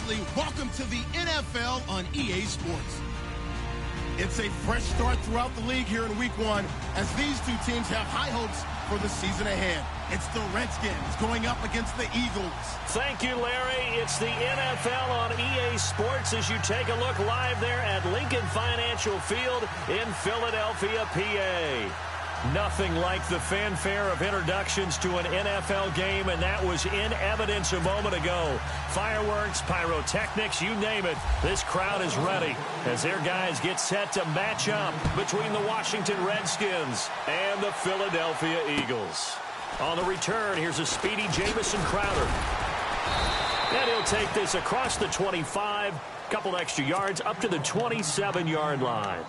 Bradley. Welcome to the NFL on EA Sports. It's a fresh start throughout the league here in Week 1 as these two teams have high hopes for the season ahead. It's the Redskins going up against the Eagles. Thank you, Larry. It's the NFL on EA Sports as you take a look live there at Lincoln Financial Field in Philadelphia, PA. Nothing like the fanfare of introductions to an NFL game, and that was in evidence a moment ago. Fireworks, pyrotechnics, you name it. This crowd is ready as their guys get set to match up between the Washington Redskins and the Philadelphia Eagles. On the return, here's a speedy Jamison Crowder. And he'll take this across the 25, couple extra yards up to the 27-yard line.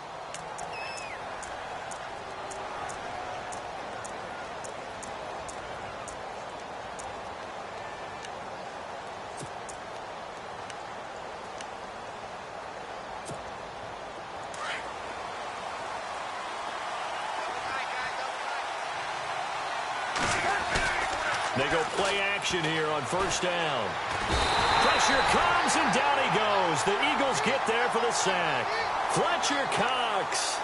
They go play action here on first down. Pressure comes, and down he goes. The Eagles get there for the sack. Fletcher Cox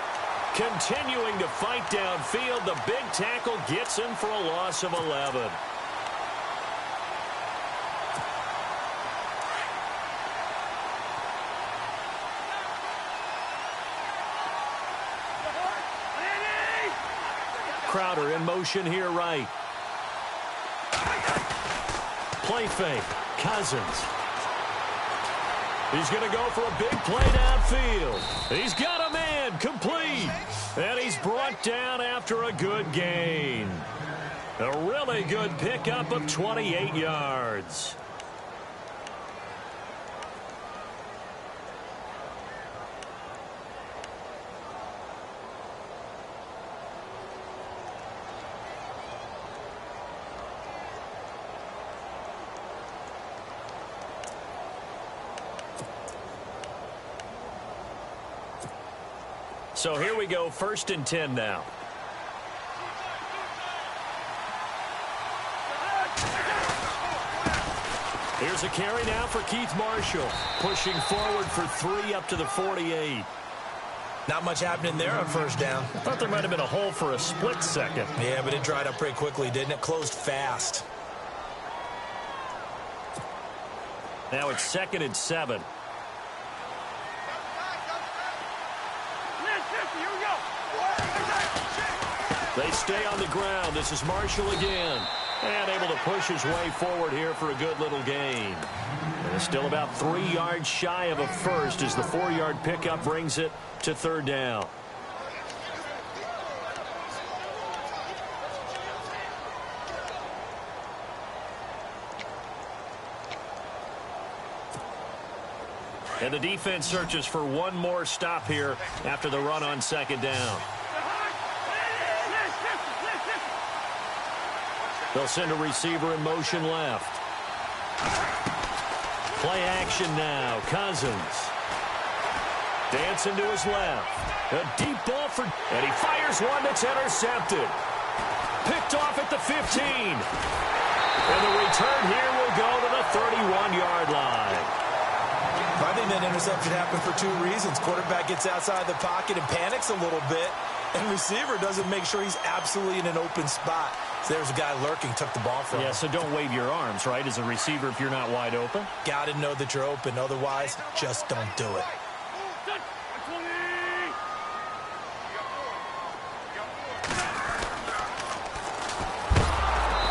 continuing to fight downfield. The big tackle gets him for a loss of 11. Crowder in motion here right. Play fake. Cousins. He's going to go for a big play downfield. He's got a man. Complete. And he's brought down after a good gain. A really good pickup of 28 yards. So here we go, 1st and 10 now. Here's a carry now for Keith Marshall. Pushing forward for 3 up to the 48. Not much happening there on first down. I thought there might have been a hole for a split second. Yeah, but it dried up pretty quickly, didn't it? Closed fast. Now it's 2nd and 7. They stay on the ground. This is Marshall again. And able to push his way forward here for a good little gain. And it's still about 3 yards shy of a first as the 4-yard pickup brings it to 3rd down. And the defense searches for one more stop here after the run on 2nd down. They'll send a receiver in motion left. Play action now. Cousins. Dancing to his left. A deep ball for... And he fires one that's intercepted. Picked off at the 15. And the return here will go to the 31-yard line. I think that interception happened for 2 reasons. Quarterback gets outside the pocket and panics a little bit. And receiver doesn't make sure he's absolutely in an open spot. So there's a guy lurking, took the ball from him. Yeah, so don't wave your arms, right, as a receiver if you're not wide open? Got to know that you're open. Otherwise, just don't do it.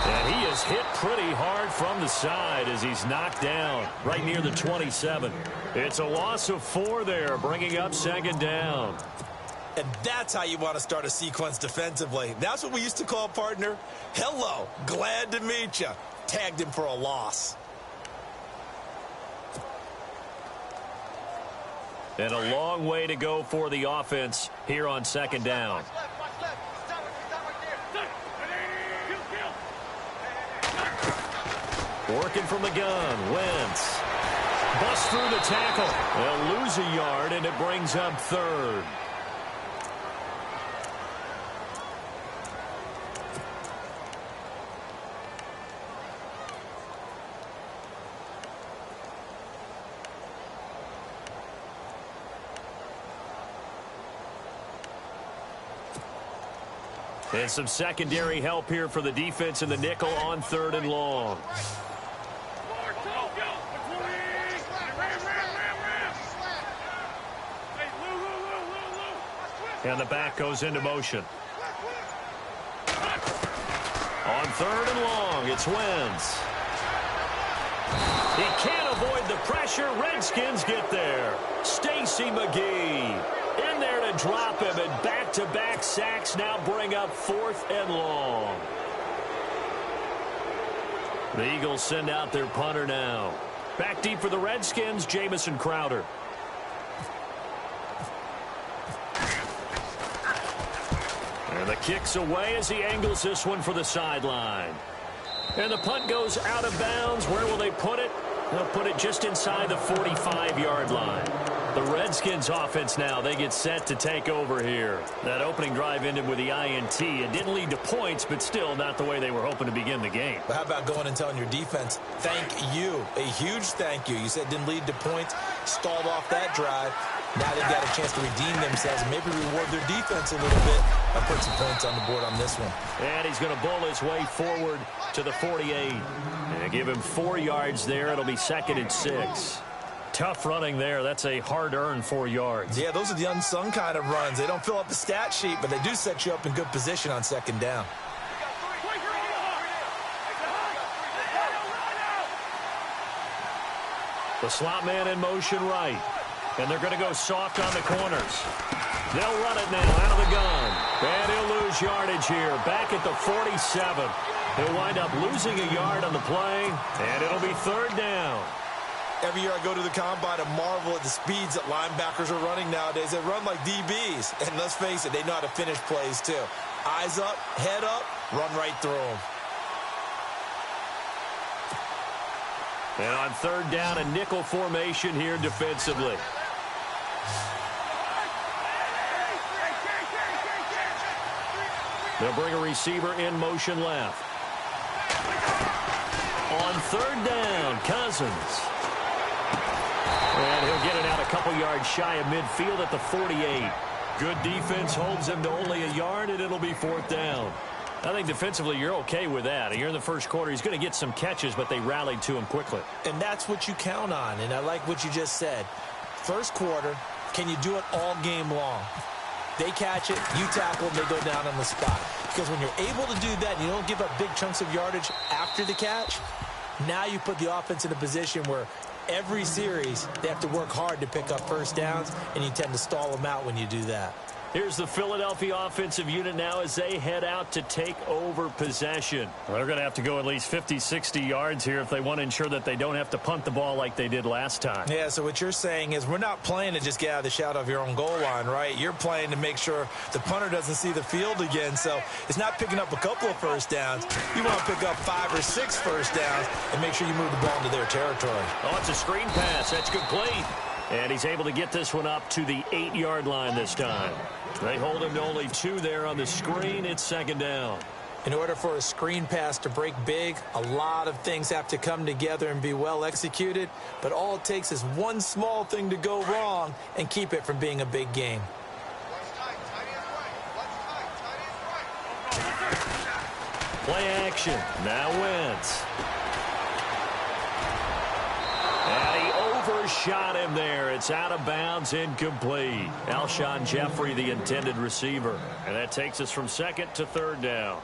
And he is hit pretty hard from the side as he's knocked down right near the 27. It's a loss of 4 there, bringing up 2nd down. And that's how you want to start a sequence defensively. That's what we used to call, partner, hello, glad to meet you. Tagged him for a loss. And a long way to go for the offense here on 2nd down. Working from the gun, Wentz. Busts through the tackle. They'll lose a yard, and it brings up 3rd. And some secondary help here for the defense in the nickel on 3rd and long. And the back goes into motion. On 3rd and long, it's Wentz. He can't avoid the pressure. Redskins get there. Stacy McGee in there to drop him, and back-to-back sacks now bring up 4th and long. The Eagles send out their punter now. Back deep for the Redskins, Jamison Crowder. And the kick's away as he angles this one for the sideline. And the punt goes out of bounds. Where will they put it? They'll put it just inside the 45-yard line. The Redskins offense now, they get set to take over here. That opening drive ended with the INT. It didn't lead to points, but still not the way they were hoping to begin the game. But how about going and telling your defense, thank you, a huge thank you. You said it didn't lead to points, stalled off that drive. Now they've got a chance to redeem themselves and maybe reward their defense a little bit by putting some points on the board on this one. And he's going to bull his way forward to the 48. And give him 4 yards there. It'll be 2nd and 6. Tough running there. That's a hard-earned 4 yards. Yeah, those are the unsung kind of runs. They don't fill up the stat sheet, but they do set you up in good position on 2nd down. The slot man in motion right. And they're going to go soft on the corners. They'll run it now out of the gun. And he'll lose yardage here. Back at the 47. He'll wind up losing a yard on the play. And it'll be 3rd down. Every year I go to the combine and marvel at the speeds that linebackers are running nowadays. They run like DBs. And let's face it, they know how to finish plays too. Eyes up, head up, run right through them. And on 3rd down, a nickel formation here defensively. They'll bring a receiver in motion left. On 3rd down, Cousins. And he'll get it out a couple yards shy of midfield at the 48. Good defense holds him to only a yard, and it'll be 4th down. I think defensively you're okay with that. You're in the first quarter. He's going to get some catches, but they rallied to him quickly. And that's what you count on, and I like what you just said. First quarter, can you do it all game long? They catch it, you tackle, and they go down on the spot. Because when you're able to do that and you don't give up big chunks of yardage after the catch, now you put the offense in a position where every series they have to work hard to pick up first downs, and you tend to stall them out when you do that. Here's the Philadelphia offensive unit now as they head out to take over possession. Well, they're going to have to go at least 50, 60 yards here if they want to ensure that they don't have to punt the ball like they did last time. Yeah, so what you're saying is we're not playing to just get out of the shadow of your own goal line, right? You're playing to make sure the punter doesn't see the field again. So it's not picking up a couple of first downs. You want to pick up 5 or 6 first downs and make sure you move the ball into their territory. Oh, it's a screen pass. That's complete. And he's able to get this one up to the 8-yard line this time. They hold him to only 2 there on the screen. It's 2nd down. In order for a screen pass to break big, a lot of things have to come together and be well executed. But all it takes is one small thing to go wrong and keep it from being a big game. Play action. Now Wentz. And he overshot him there. It's out of bounds, incomplete. Alshon Jeffrey, the intended receiver. And that takes us from 2nd to 3rd down.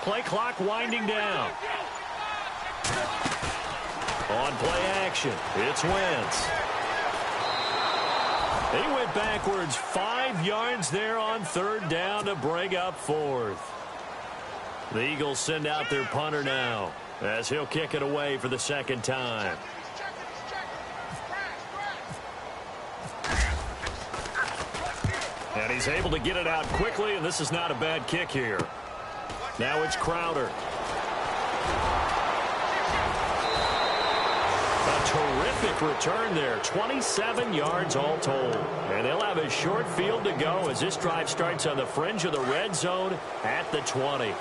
Play clock winding down. On play action, it's Wentz. He went backwards 5 yards there on 3rd down to bring up 4th. The Eagles send out their punter now as he'll kick it away for the 2nd time. And he's able to get it out quickly, and this is not a bad kick here. Now it's Crowder. A terrific return there. 27 yards all told. And they'll have a short field to go as this drive starts on the fringe of the red zone at the 20.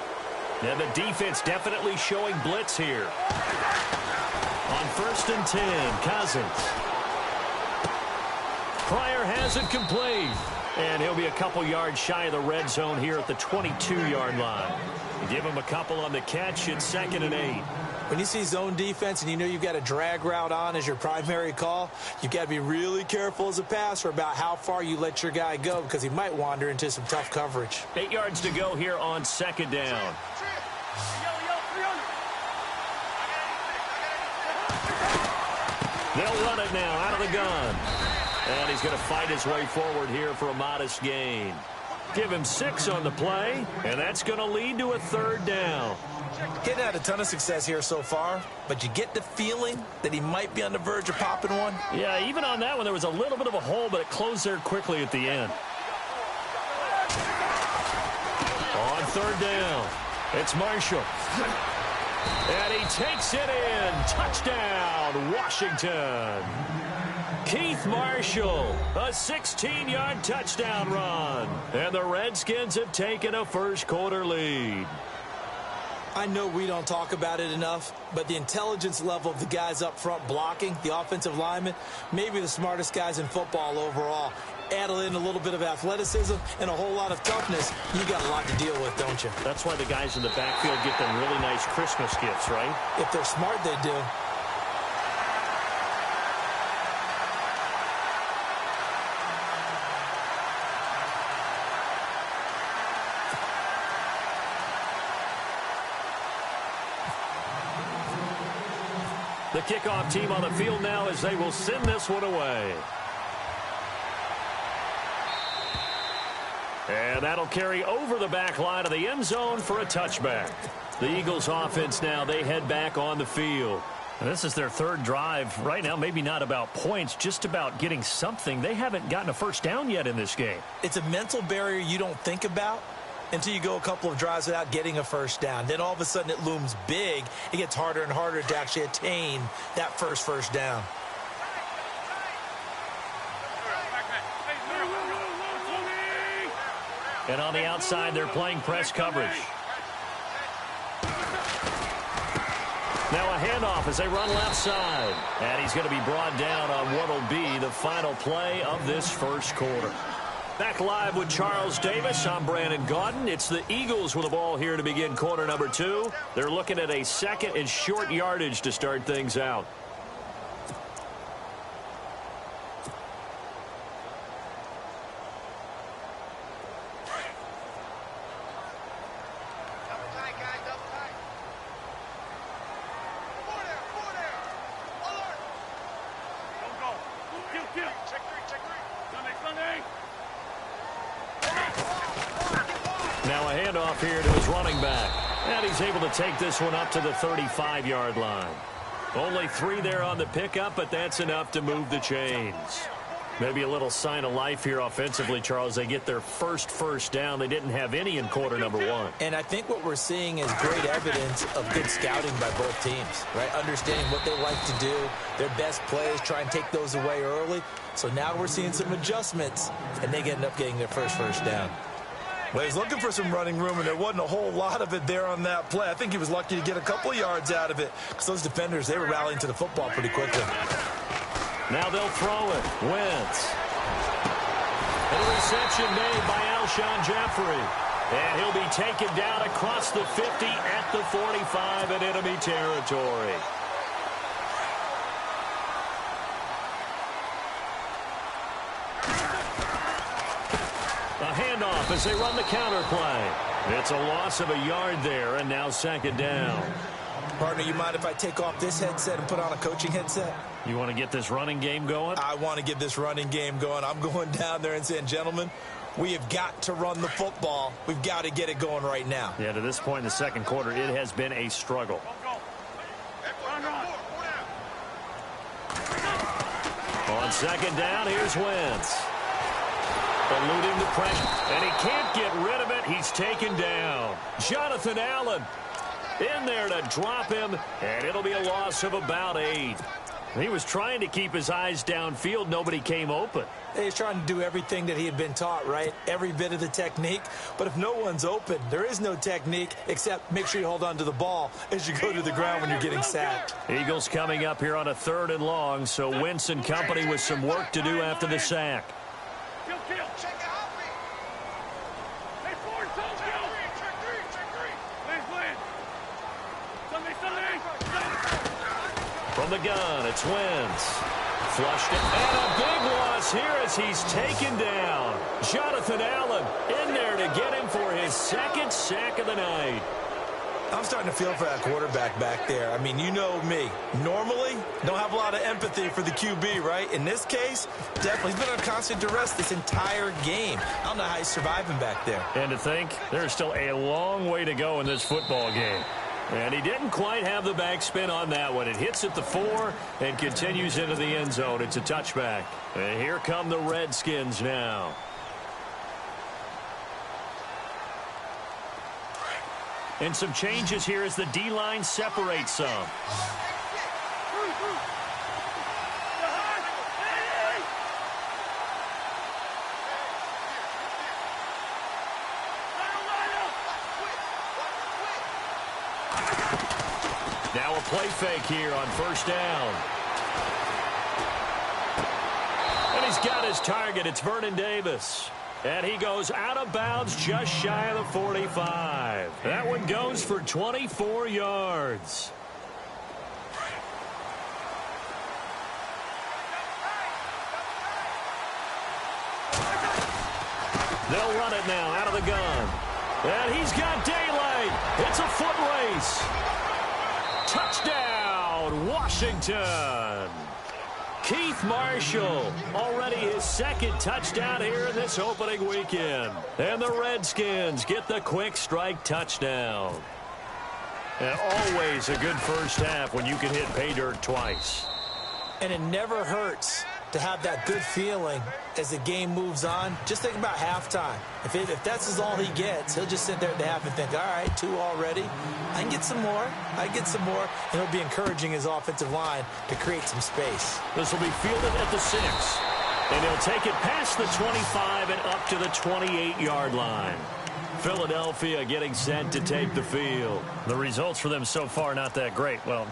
And the defense definitely showing blitz here. On 1st and 10, Cousins. Pryor has it complete. And he'll be a couple yards shy of the red zone here at the 22-yard line. Give him a couple on the catch. It's 2nd and 8. When you see zone defense and you know you've got a drag route on as your primary call, you've got to be really careful as a passer about how far you let your guy go because he might wander into some tough coverage. 8 yards to go here on 2nd down. They'll run it now out of the gun. And he's going to fight his way forward here for a modest gain. Give him 6 on the play, and that's going to lead to a 3rd down. Getting had a ton of success here so far, but you get the feeling that he might be on the verge of popping one. Yeah, even on that one, there was a little bit of a hole, but it closed there quickly at the end. On 3rd down, it's Marshall. And he takes it in. Touchdown, Washington. Keith Marshall, a 16-yard touchdown run. And the Redskins have taken a first-quarter lead. I know we don't talk about it enough, but the intelligence level of the guys up front blocking, the offensive linemen, maybe the smartest guys in football overall. Add in a little bit of athleticism and a whole lot of toughness, you got a lot to deal with, don't you? That's why the guys in the backfield get them really nice Christmas gifts, right? If they're smart, they do. The kickoff team on the field now as they will send this one away. And that'll carry over the back line of the end zone for a touchback. The Eagles offense now, they head back on the field. And this is their 3rd drive. Right now, maybe not about points, just about getting something. They haven't gotten a first down yet in this game. It's a mental barrier you don't think about until you go a couple of drives without getting a first down. Then all of a sudden it looms big. It gets harder and harder to actually attain that first down. And on the outside, they're playing press coverage. Now a handoff as they run left side. And he's going to be brought down on what will be the final play of this first quarter. Back live with Charles Davis. I'm Brandon Gaudin. It's the Eagles with the ball here to begin quarter number 2. They're looking at a 2nd and short yardage to start things out. Now a handoff here to his running back. And he's able to take this one up to the 35-yard line. Only 3 there on the pickup, but that's enough to move the chains. Maybe a little sign of life here offensively, Charles. They get their first down. They didn't have any in quarter number 1. And I think what we're seeing is great evidence of good scouting by both teams, right? Understanding what they like to do, their best plays, try and take those away early. So now we're seeing some adjustments, and they end up getting their first down. Well, he's looking for some running room, and there wasn't a whole lot of it there on that play. I think he was lucky to get a couple of yards out of it because those defenders, they were rallying to the football pretty quickly. Now they'll throw it. Wentz. And a reception made by Alshon Jeffrey. And he'll be taken down across the 50 at the 45 in enemy territory. A handoff as they run the counter play. It's a loss of a yard there, and now 2nd down. Partner, you mind if I take off this headset and put on a coaching headset? You want to get this running game going? I want to get this running game going. I'm going down there and saying, gentlemen, we have got to run the football. We've got to get it going right now. Yeah, to this point in the second quarter, it has been a struggle. On 2nd down, here's Wentz. eluding the pressure, and he can't get rid of it. He's taken down. Jonathan Allen in there to drop him, and it'll be a loss of about 8. He was trying to keep his eyes downfield. Nobody came open. He's trying to do everything that he had been taught, right? Every bit of the technique. But if no one's open, there is no technique except make sure you hold on to the ball as you go to the ground when you're getting sacked. Eagles coming up here on a 3rd and long, so Wentz and company with some work to do after the sack. From the gun, it's Wentz. Flushed it. And a big loss here as he's taken down. Jonathan Allen in there to get him for his 2nd sack of the night. I'm starting to feel for that quarterback back there. I mean, you know me. Normally, don't have a lot of empathy for the QB, right? In this case, definitely. He's been on constant duress this entire game. I don't know how he's surviving back there. And to think, there's still a long way to go in this football game. And he didn't quite have the backspin on that one. It hits at the 4 and continues into the end zone. It's a touchback. And here come the Redskins now. And some changes here as the D-line separates some. Now a play fake here on 1st down. And he's got his target. It's Vernon Davis. And he goes out of bounds just shy of the 45. That one goes for 24 yards. They'll run it now out of the gun. And he's got daylight. It's a foot race. Touchdown, Washington. Keith Marshall, already his 2nd touchdown here in this opening weekend. And the Redskins get the quick strike touchdown. And always a good first half when you can hit pay dirt twice. And it never hurts to have that good feeling as the game moves on. Just think about halftime. If that's all he gets, he'll just sit there at the half and think, all right, 2 already. I can get some more. I can get some more. And he'll be encouraging his offensive line to create some space. This will be fielded at the 6. And he'll take it past the 25 and up to the 28-yard line. Philadelphia getting set to take the field. The results for them so far not that great. Well,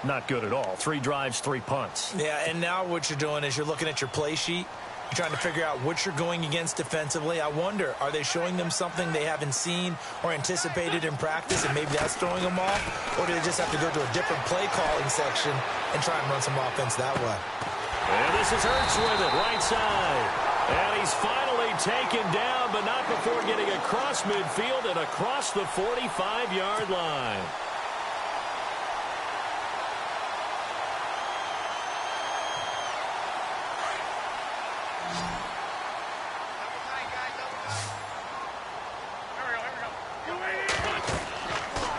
not good at all. 3 drives, 3 punts. Yeah, and now what you're doing is you're looking at your play sheet. You're trying to figure out what you're going against defensively. I wonder, are they showing them something they haven't seen or anticipated in practice, and maybe that's throwing them off? Or do they just have to go to a different play calling section and try and run some offense that way? And this is Hurts with it, right side. And he's finally taken down, but not before getting across midfield and across the 45-yard line.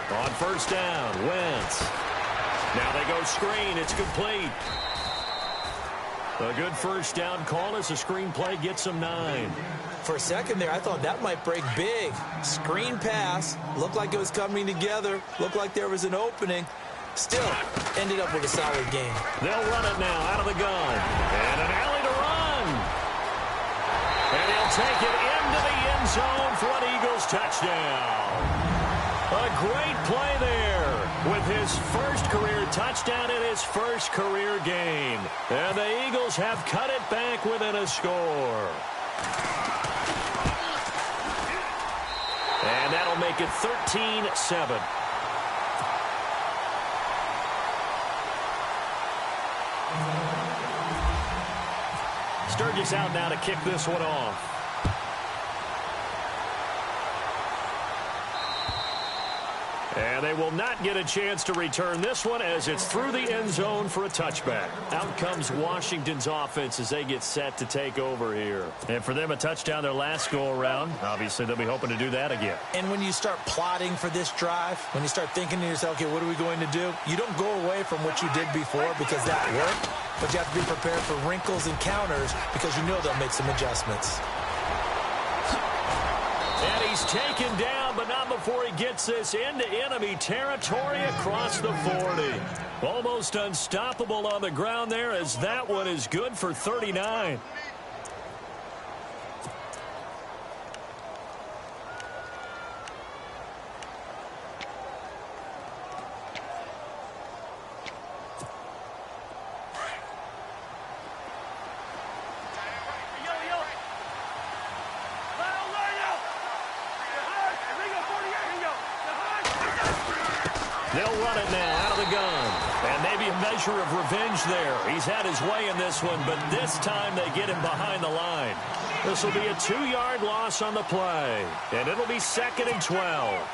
On 1st down, Wentz. Now they go screen. It's complete. A good 1st down call as the screen play gets him 9. For a second there, I thought that might break big. Screen pass. Looked like it was coming together. Looked like there was an opening. Still, ended up with a solid game. They'll run it now out of the gun. And an alley to run. And he'll take it into the end zone for an Eagles touchdown. A great play there with his first career touchdown in his first career game. And the Eagles have cut it back within a score. And that'll make it 13-7. Sturgis out now to kick this one off. And they will not get a chance to return this one as it's through the end zone for a touchback. Out comes Washington's offense as they get set to take over here. And for them, a touchdown their last go-around. Obviously, they'll be hoping to do that again. And when you start plotting for this drive, when you start thinking to yourself, okay, what are we going to do? You don't go away from what you did before because that worked, but you have to be prepared for wrinkles and counters because you know they'll make some adjustments. he's taken down, but not before he gets this into enemy territory across the 40. Almost unstoppable on the ground there, as that one is good for 39. They'll run it now out of the gun. And maybe a measure of revenge there. He's had his way in this one, but this time they get him behind the line. This will be a 2-yard loss on the play. And it'll be 2nd and 12.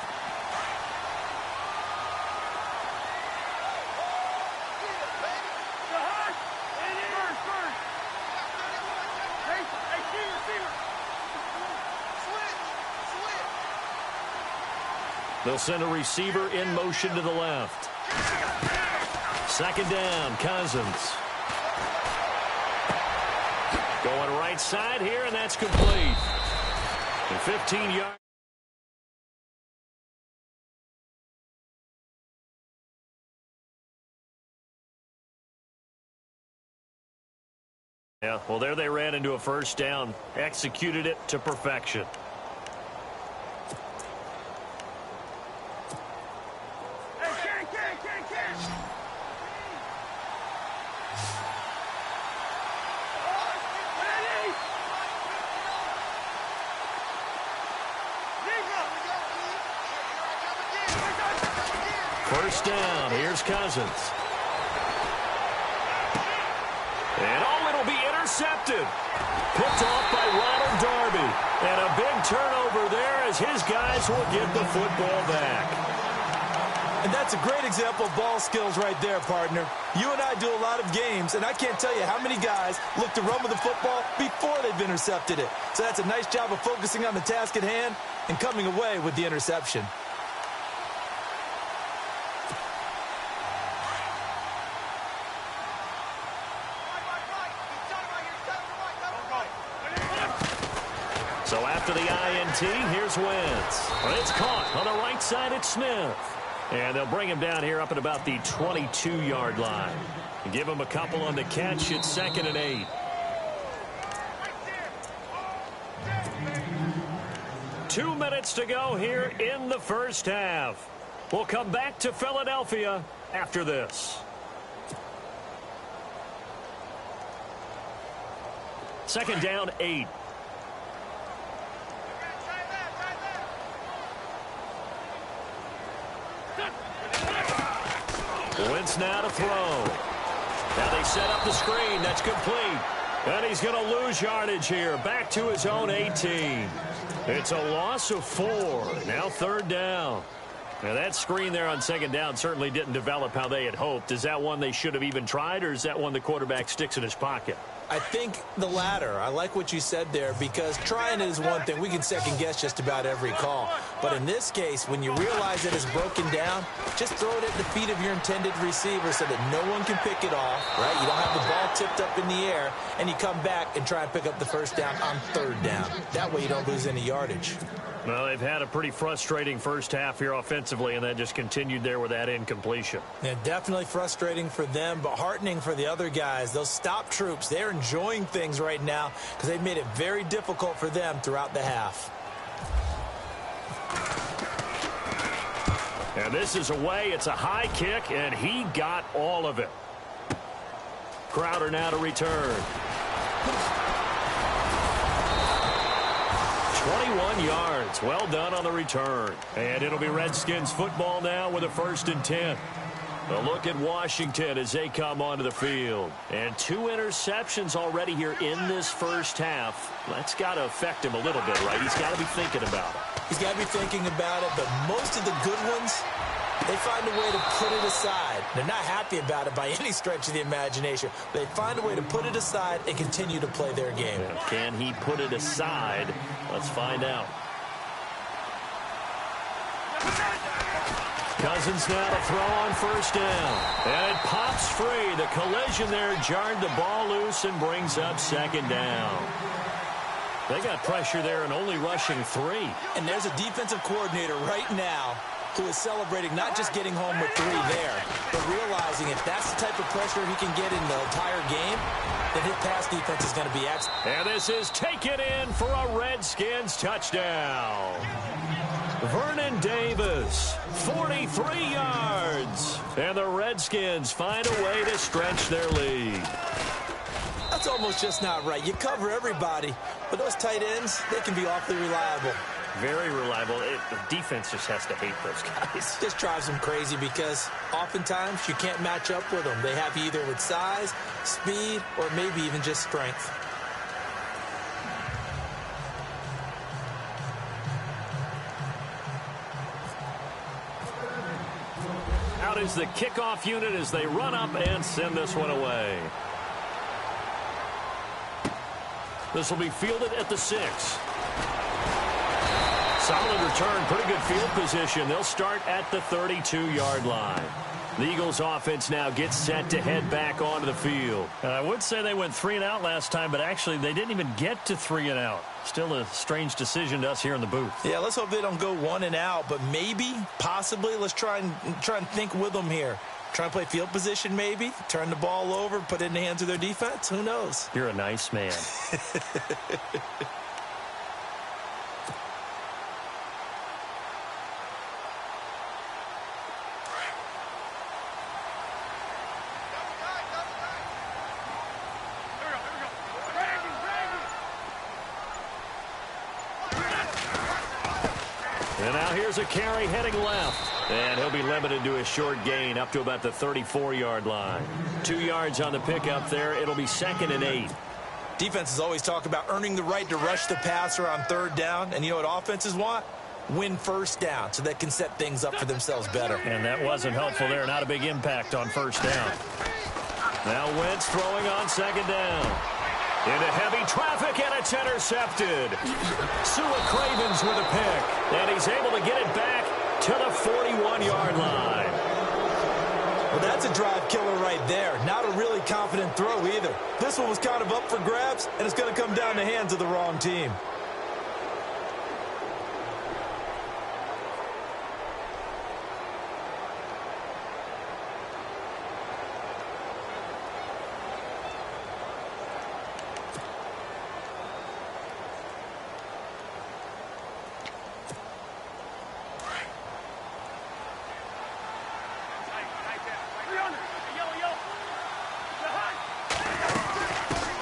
They'll send a receiver in motion to the left. 2nd down, Cousins. Going right side here, and that's complete. And 15 yards. Yeah, well, there they ran into a first down, executed it to perfection. First down, here's Cousins. And it'll be intercepted. Picked off by Ronald Darby. And a big turnover there as his guys will get the football back. And that's a great example of ball skills right there, partner. You and I do a lot of games, and I can't tell you how many guys look to run with the football before they've intercepted it. So that's a nice job of focusing on the task at hand and coming away with the interception. So after the INT, here's Wentz. It's caught on the right side. It's Smith. And they'll bring him down here up at about the 22-yard line. Give him a couple on the catch. It's 2nd and 8. Two minutes to go here in the first half. We'll come back to Philadelphia after this. 2nd down, 8. Wentz now to throw. Now they set up the screen. That's complete. And he's going to lose yardage here. Back to his own 18. It's a loss of 4. Now 3rd down. Now that screen there on 2nd down certainly didn't develop how they had hoped. Is that one they should have even tried, or is that one the quarterback sticks in his pocket? I think the latter. I like what you said there, because trying it is one thing. We can second guess just about every call. But in this case, when you realize it is broken down, just throw it at the feet of your intended receiver so that no one can pick it off, right? You don't have the ball tipped up in the air, and you come back and try and pick up the first down on 3rd down. That way you don't lose any yardage. Well, they've had a pretty frustrating first half here offensively, and that just continued there with that incompletion. Yeah, definitely frustrating for them, but heartening for the other guys. Those stop troops, they're enjoying things right now because they've made it very difficult for them throughout the half. And this is away. It's a high kick, and he got all of it. Crowder now to return. 21 yards. Well done on the return. And it'll be Redskins football now with a 1st and 10. A look at Washington as they come onto the field. And 2 interceptions already here in this first half. That's got to affect him a little bit, right? He's got to be thinking about it. He's got to be thinking about it, but most of the good ones, they find a way to put it aside. They're not happy about it by any stretch of the imagination. They find a way to put it aside and continue to play their game. Can he put it aside? Let's find out. Cousins now to throw on 1st down. And it pops free. The collision there jarred the ball loose and brings up 2nd down. They got pressure there and only rushing 3. And there's a defensive coordinator right now who is celebrating not just getting home with 3 there, but realizing if that's the type of pressure he can get in the entire game, then his pass defense is going to be excellent. And this is taken in for a Redskins touchdown. Vernon Davis, 43 yards. And the Redskins find a way to stretch their lead. That's almost just not right. You cover everybody, but those tight ends, they can be awfully reliable. Very reliable. The defense just has to hate those guys. Just drives them crazy because oftentimes you can't match up with them. They have you either with size, speed, or maybe even just strength. Out is the kickoff unit as they run up and send this one away. This will be fielded at the 6. Solid return, pretty good field position. They'll start at the 32-yard line. The Eagles offense now gets set to head back onto the field. I would say they went 3 and out last time, but actually they didn't even get to 3 and out. Still a strange decision to us here in the booth. Yeah, let's hope they don't go 1 and out, but maybe, possibly, let's try and think with them here. Try and play field position maybe, turn the ball over, put it in the hands of their defense. Who knows? You're a nice man. And now here's a carry heading left. And he'll be limited to a short gain up to about the 34-yard line. 2 yards on the pickup there. It'll be 2nd and 8. Defenses always talk about earning the right to rush the passer on 3rd down. And you know what offenses want? Win 1st down so they can set things up for themselves better. And that wasn't helpful there. Not a big impact on 1st down. Now Wentz throwing on 2nd down. Into heavy traffic, and it's intercepted. Sua Cravens with a pick. And he's able to get it back to the 41-yard line. Well, that's a drive killer right there. Not a really confident throw either. This one was kind of up for grabs, and it's going to come down the hands of the wrong team.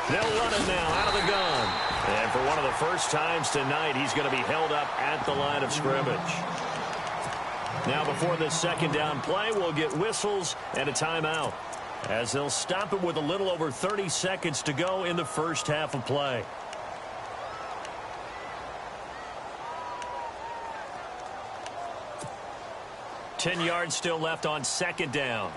They'll run it now out of the gun. And for one of the first times tonight, he's going to be held up at the line of scrimmage. Now before this 2nd down play, we'll get whistles and a timeout, as they'll stop it with a little over 30 seconds to go in the first half of play. Ten yards still left on 2nd down.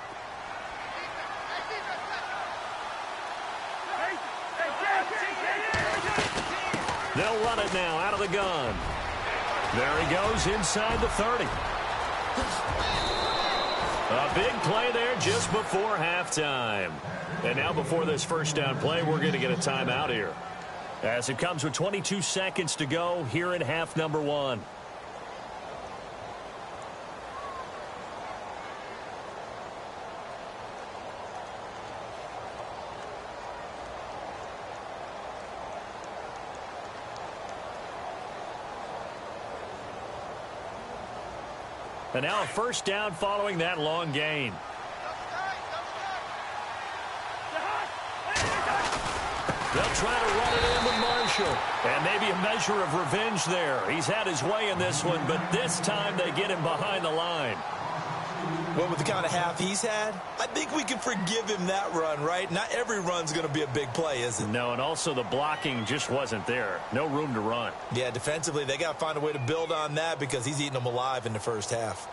They'll run it now out of the gun. There he goes inside the 30. A big play there just before halftime. And now before this 1st down play, we're going to get a timeout here, as it comes with 22 seconds to go here in half number 1. And now a 1st down following that long gain. They'll try to run it in with Marshall. And maybe a measure of revenge there. He's had his way in this one, but this time they get him behind the line. Well, with the kind of half he's had, I think we can forgive him that run, right? Not every run's going to be a big play, is it? No, and also the blocking just wasn't there. No room to run. Yeah, defensively, they got to find a way to build on that because he's eating them alive in the first half.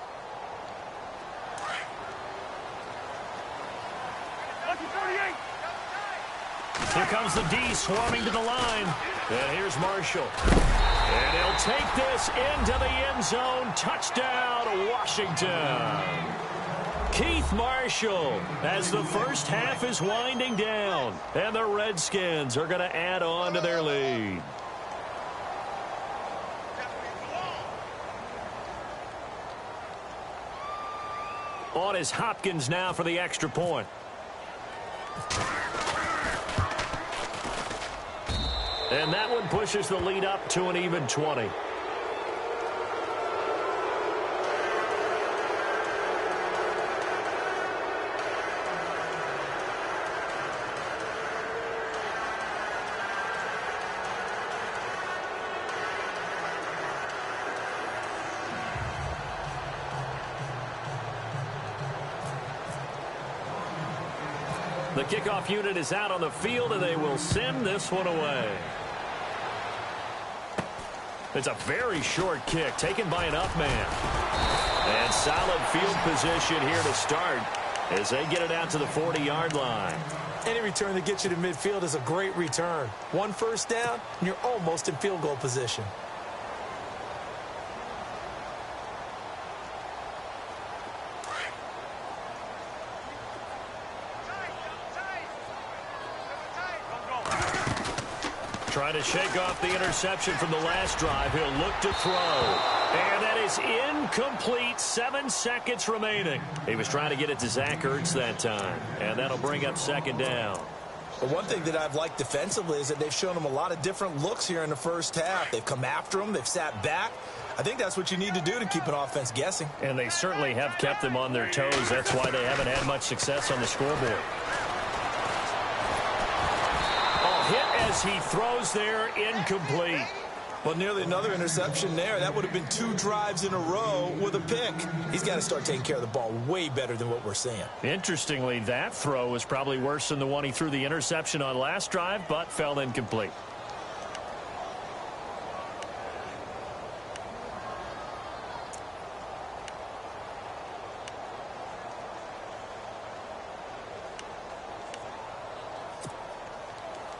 Here comes the D swarming to the line. And here's Marshall. And he'll take this into the end zone. Touchdown, Washington. Keith Marshall, as the first half is winding down. And the Redskins are going to add on to their lead. On is Hopkins now for the extra point. And that one pushes the lead up to an even 20. The kickoff unit is out on the field, and they will send this one away. It's a very short kick taken by an up man. And solid field position here to start as they get it out to the 40-yard line. Any return that gets you to midfield is a great return. One first down, and you're almost in field goal position. Trying to shake off the interception from the last drive. He'll look to throw. And that is incomplete. 7 seconds remaining. He was trying to get it to Zach Ertz that time. And that'll bring up second down. But one thing that I've liked defensively is that they've shown him a lot of different looks here in the first half. They've come after him. They've sat back. I think that's what you need to do to keep an offense guessing. And they certainly have kept them on their toes. That's why they haven't had much success on the scoreboard. Hit as he throws there, incomplete. Well, nearly another interception there. That would have been 2 drives in a row with a pick. He's got to start taking care of the ball way better than what we're seeing. Interestingly, that throw was probably worse than the one he threw the interception on last drive, but fell incomplete.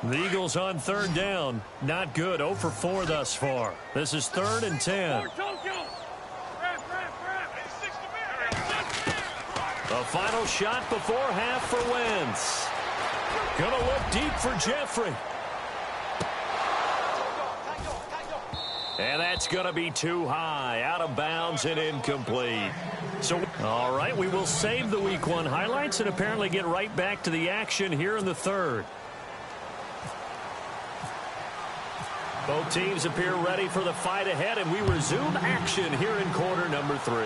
The Eagles on third down. Not good. 0 for 4 thus far. This is 3rd and 10. The final shot before half for Wentz. Gonna look deep for Jeffrey. And that's going to be too high. Out of bounds and incomplete. So, all right, we will save the Week 1 highlights and apparently get right back to the action here in the third. Both teams appear ready for the fight ahead, and we resume action here in quarter number 3.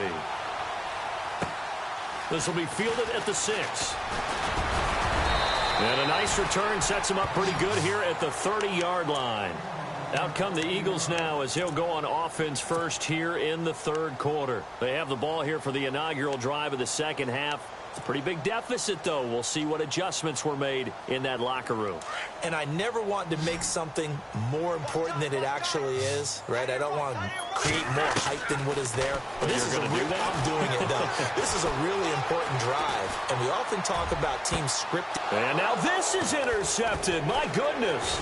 This will be fielded at the 6. And a nice return sets him up pretty good here at the 30-yard line. Out come the Eagles now as he'll go on offense first here in the third quarter. They have the ball here for the inaugural drive of the second half. Pretty big deficit, though. We'll see what adjustments were made in that locker room. And I never want to make something more important than it actually is, right? I don't want to create more hype than what is there. But this is I'm doing it, though. This is a really important drive, and we often talk about team scripting. And now this is intercepted. My goodness.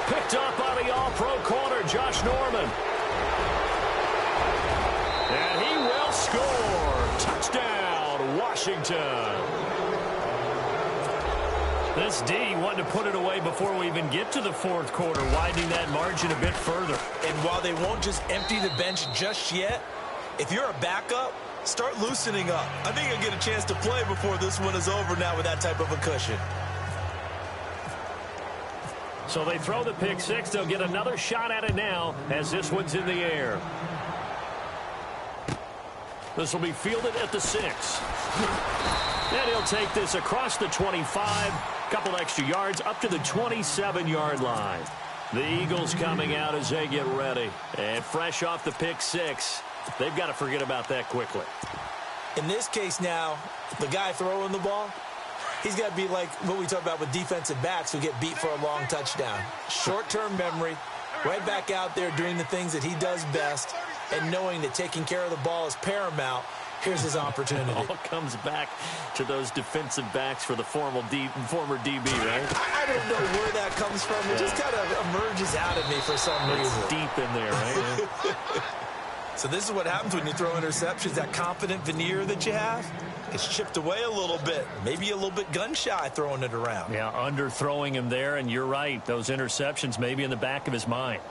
Picked up by the all-pro corner, Josh Norman. And he will score. Touchdown, Washington. This D wanted to put it away before we even get to the fourth quarter, widening that margin a bit further. And while they won't just empty the bench just yet, if you're a backup, start loosening up. I think you'll get a chance to play before this one is over now with that type of a cushion. So they throw the pick six. They'll get another shot at it now as this one's in the air. This will be fielded at the 6. And he'll take this across the 25. Couple extra yards up to the 27-yard line. The Eagles coming out as they get ready. And fresh off the pick six, they've got to forget about that quickly. In this case now, the guy throwing the ball, he's got to be like what we talk about with defensive backs who get beat for a long touchdown. Short-term memory, right back out there doing the things that he does best, and knowing that taking care of the ball is paramount. Here's his opportunity. It all comes back to those defensive backs for the former DB, right? I don't know where that comes from. It just kind of emerges out of me for some reason. Deep in there, right? So this is what happens when you throw interceptions. That confident veneer that you have gets chipped away a little bit. Maybe a little bit gun-shy throwing it around. Yeah, underthrowing him there, and you're right. Those interceptions may be in the back of his mind.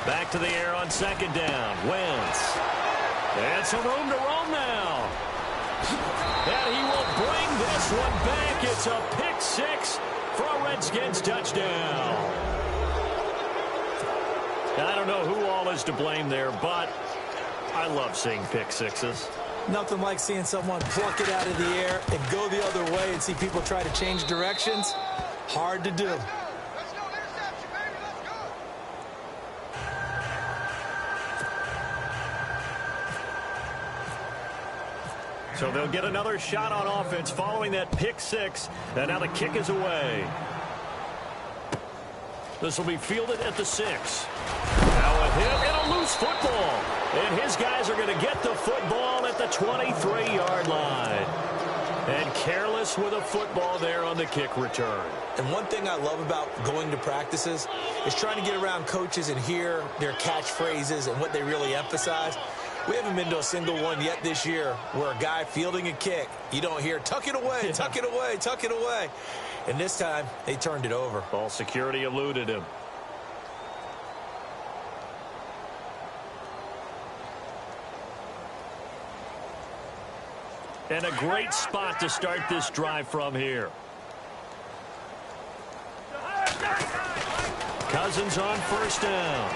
Back to the air on second down. Wentz. And some room to roam now. And he will bring this one back. It's a pick six for a Redskins touchdown. I don't know who all is to blame there, but I love seeing pick sixes. Nothing like seeing someone pluck it out of the air and go the other way and see people try to change directions. Hard to do. So they'll get another shot on offense following that pick six. And now the kick is away. This will be fielded at the 6. Now with him in a loose football. And his guys are going to get the football at the 23-yard line. And careless with a football there on the kick return. And one thing I love about going to practices is trying to get around coaches and hear their catchphrases and what they really emphasize. We haven't been to a single one yet this year where a guy fielding a kick, you don't hear, tuck it away, tuck it away, tuck it away. And this time, they turned it over. Ball security eluded him. And a great spot to start this drive from here. Cousins on first down.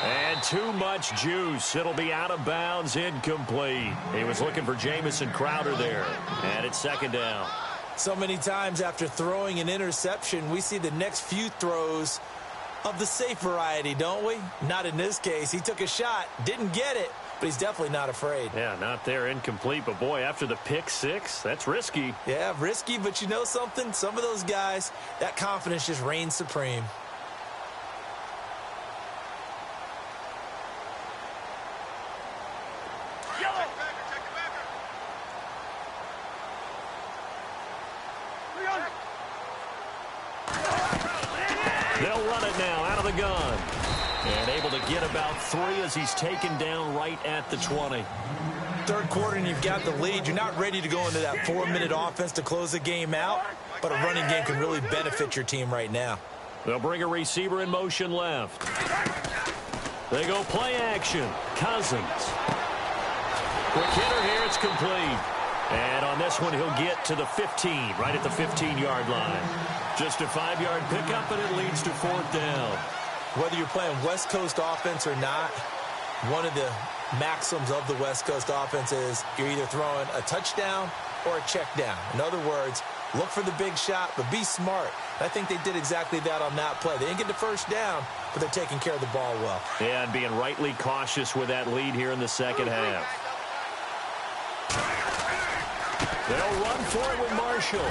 And too much juice. It'll be out of bounds, incomplete. He was looking for Jamison Crowder there. And it's second down. So many times after throwing an interception, we see the next few throws of the safe variety, don't we? Not in this case. He took a shot, didn't get it, but he's definitely not afraid. Yeah, not there, incomplete. But, boy, after the pick six, that's risky. Yeah, risky, but you know something? Some of those guys, that confidence just reigns supreme. They'll run it now out of the gun. And able to get about 3 as he's taken down right at the 20. Third quarter and you've got the lead. You're not ready to go into that 4-minute offense to close the game out, but a running game can really benefit your team right now. They'll bring a receiver in motion left. They go play action. Cousins. Quick hitter here. It's complete. And on this one, he'll get to the 15, right at the 15-yard line. Just a 5-yard pickup, and it leads to fourth down. Whether you're playing West Coast offense or not, one of the maxims of the West Coast offense is you're either throwing a touchdown or a check down. In other words, look for the big shot, but be smart. I think they did exactly that on that play. They didn't get the first down, but they're taking care of the ball well. Yeah, and being rightly cautious with that lead here in the second half. They'll run for it with Marshall.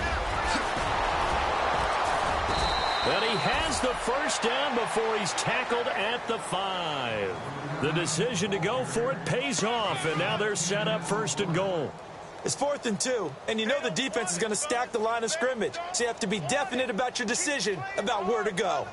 And he has the first down before he's tackled at the 5. The decision to go for it pays off, and now they're set up first and goal. It's 4th and 2, and you know the defense is going to stack the line of scrimmage, so you have to be definite about your decision about where to go.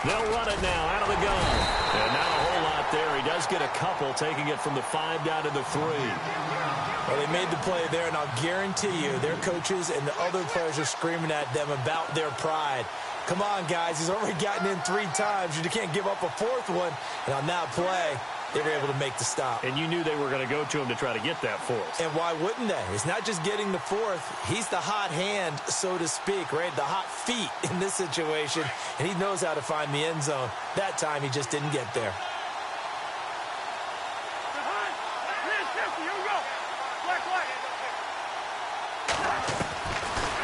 They'll run it now out of the gun. And not a whole lot there. He does get a couple, taking it from the 5 down to the 3. Well, they made the play there, and I'll guarantee you their coaches and the other players are screaming at them about their pride. Come on, guys. He's already gotten in 3 times. You can't give up a 4th one. And on that play, they were able to make the stop. And you knew they were going to go to him to try to get that 4th. And why wouldn't they? It's not just getting the 4th. He's the hot hand, so to speak, right? The hot feet in this situation. And he knows how to find the end zone. That time, he just didn't get there.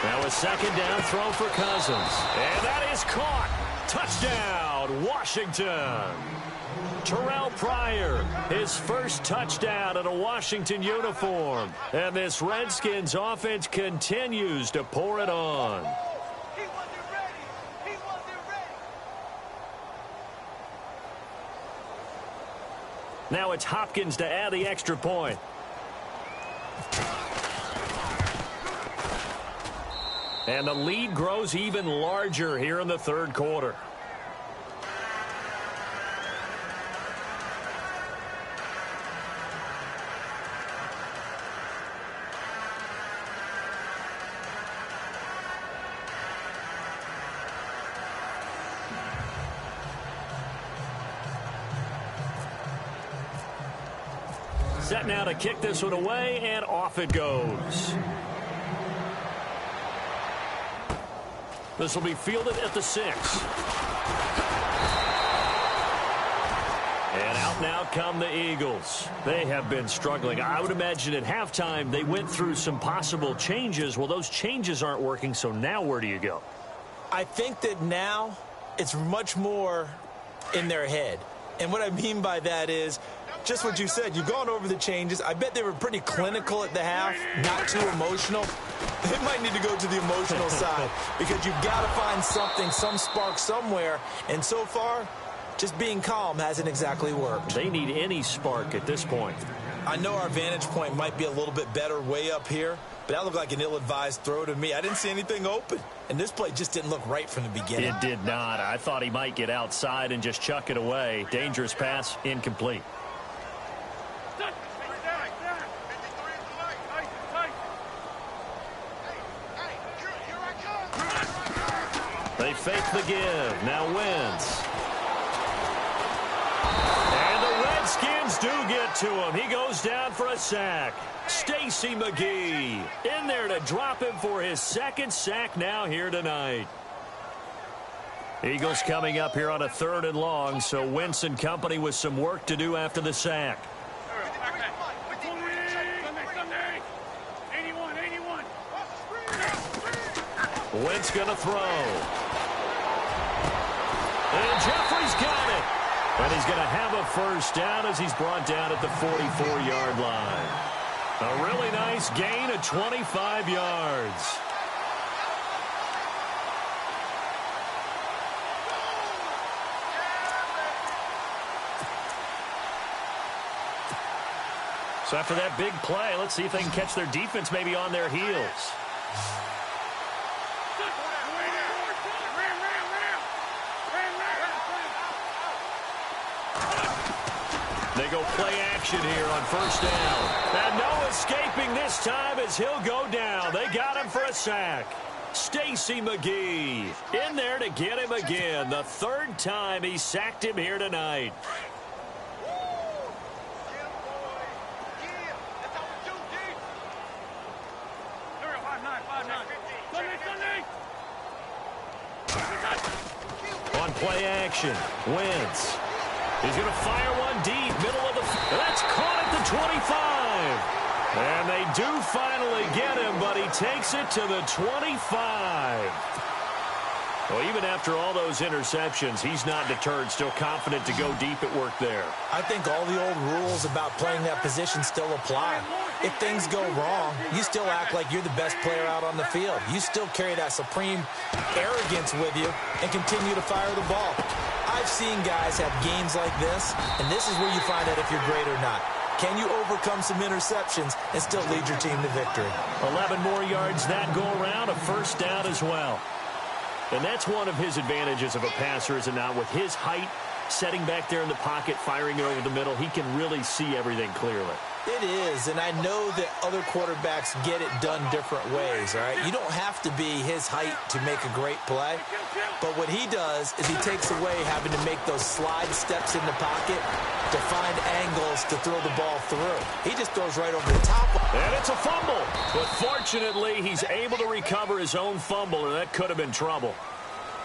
Now a second down throw for Cousins. And that is caught. Touchdown, Washington. Terrell Pryor, his first touchdown in a Washington uniform. And this Redskins offense continues to pour it on. Now it's Hopkins to add the extra point. And the lead grows even larger here in the third quarter. Set now to kick this one away, and off it goes. This will be fielded at the 6. And out now come the Eagles. They have been struggling. I would imagine at halftime they went through some possible changes. Well, those changes aren't working, so now where do you go? I think that now it's much more in their head. And what I mean by that is just what you said. You've gone over the changes. I bet they were pretty clinical at the half, not too emotional. They might need to go to the emotional side because you've got to find something, some spark somewhere. And so far, just being calm hasn't exactly worked. They need any spark at this point. I know our vantage point might be a little bit better way up here, but that looked like an ill-advised throw to me. I didn't see anything open, and this play just didn't look right from the beginning. It did not. I thought he might get outside and just chuck it away. Dangerous pass, incomplete. They fake the give. Now Wentz. And the Redskins do get to him. He goes down for a sack. Stacy McGee in there to drop him for his second sack now here tonight. Eagles coming up here on a 3rd and long, so Wentz and company with some work to do after the sack. Wentz going to throw. And Jeffrey's got it. And he's going to have a first down as he's brought down at the 44-yard line. A really nice gain of 25 yards. So after that big play, let's see if they can catch their defense maybe on their heels. They go play action here on first down. And no escaping this time as he'll go down. They got him for a sack. Stacy McGee in there to get him again. The 3rd time he sacked him here tonight. On play action, Wentz. He's going to fire one deep, middle of the... That's caught at the 25. And they do finally get him, but he takes it to the 25. Well, even after all those interceptions, he's not deterred, still confident to go deep at work there. I think all the old rules about playing that position still apply. If things go wrong, you still act like you're the best player out on the field. You still carry that supreme arrogance with you and continue to fire the ball. I've seen guys have games like this, and this is where you find out if you're great or not. Can you overcome some interceptions and still lead your team to victory? 11 more yards that go around, a first down as well. And that's one of his advantages of a passer, is it not? With his height, setting back there in the pocket, firing it over the middle, he can really see everything clearly. It is, and I know that other quarterbacks get it done different ways, all right? You don't have to be his height to make a great play, but what he does is he takes away having to make those slide steps in the pocket to find angles to throw the ball through. He just throws right over the top. And it's a fumble, but fortunately he's able to recover his own fumble, and that could have been trouble.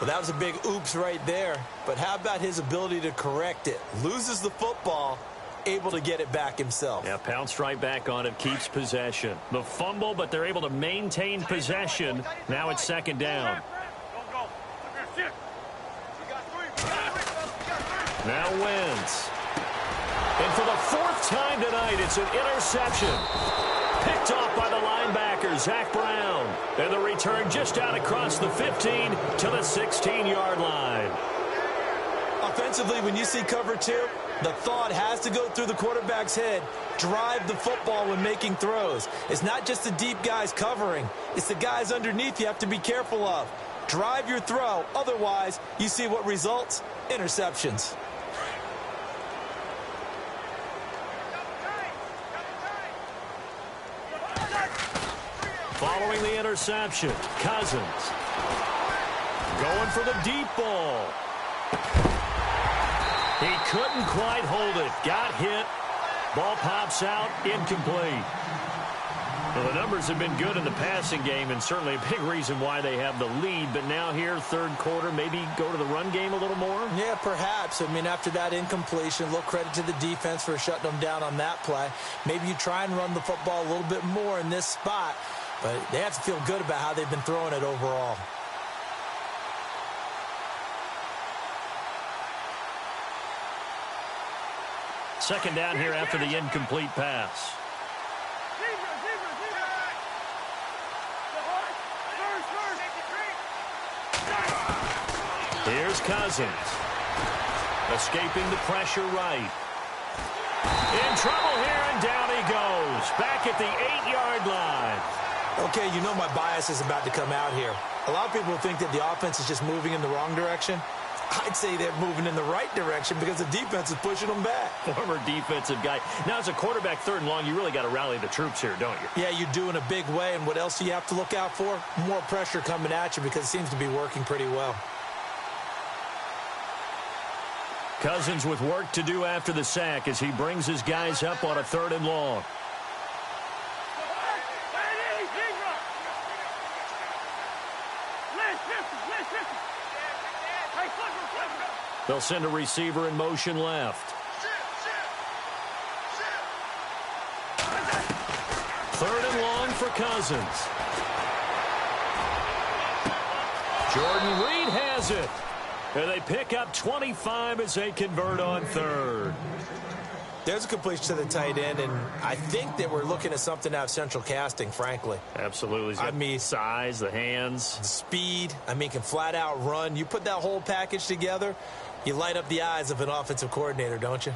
Well, that was a big oops right there, but how about his ability to correct it? Loses the football, able to get it back himself. Yeah, pounced right back on it, keeps possession. The fumble, but they're able to maintain possession. Now it's 2nd down. Now Wentz. And for the 4th time tonight, it's an interception. Picked off by the linebacker, Zach Brown. And the return just out across the 15 to the 16-yard line. Offensively, when you see cover 2, The thought has to go through the quarterback's head. Drive the football when making throws. It's not just the deep guys covering. It's the guys underneath you have to be careful of. Drive your throw. Otherwise, you see what results? Interceptions. Following the interception, Cousins going for the deep ball. He couldn't quite hold it. Got hit. Ball pops out, incomplete. Well, the numbers have been good in the passing game, and certainly a big reason why they have the lead. But now here, third quarter, maybe go to the run game a little more? Yeah, perhaps. I mean, after that incompletion, a little credit to the defense for shutting them down on that play. Maybe you try and run the football a little bit more in this spot. But they have to feel good about how they've been throwing it overall. Second down here after the incomplete pass. Here's Cousins. Escaping the pressure right. In trouble here, and down he goes. Back at the 8-yard line. Okay, you know my bias is about to come out here. A lot of people think that the offense is just moving in the wrong direction. I'd say they're moving in the right direction because the defense is pushing them back. Former defensive guy. Now, as a quarterback, third and long, you really got to rally the troops here, don't you? Yeah, you do in a big way. And what else do you have to look out for? More pressure coming at you because it seems to be working pretty well. Cousins with work to do after the sack as he brings his guys up on a third and long. They'll send a receiver in motion left. Third and long for Cousins. Jordan Reed has it. And they pick up 25 as they convert on third. There's a completion to the tight end, and I think that we're looking at something out of central casting, frankly. Absolutely. I mean, size, the hands. Speed. I mean, can flat out run. You put that whole package together, you light up the eyes of an offensive coordinator, don't you?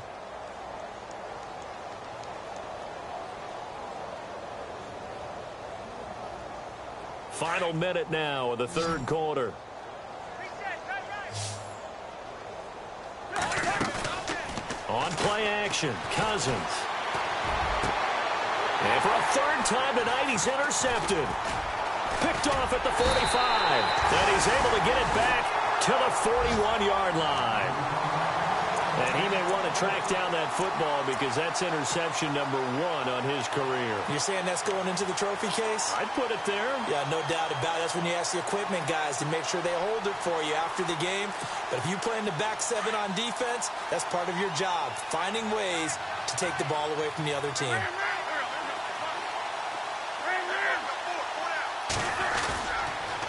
Final minute now of the third quarter. On play action, Cousins. And for a third time tonight, he's intercepted. Picked off at the 45. And he's able to get it back to the 41-yard line. And he may want to track down that football because that's interception number 1 on his career. You're saying that's going into the trophy case? I'd put it there. Yeah, no doubt about it. That's when you ask the equipment guys to make sure they hold it for you after the game. But if you play in the back 7 on defense, that's part of your job, finding ways to take the ball away from the other team.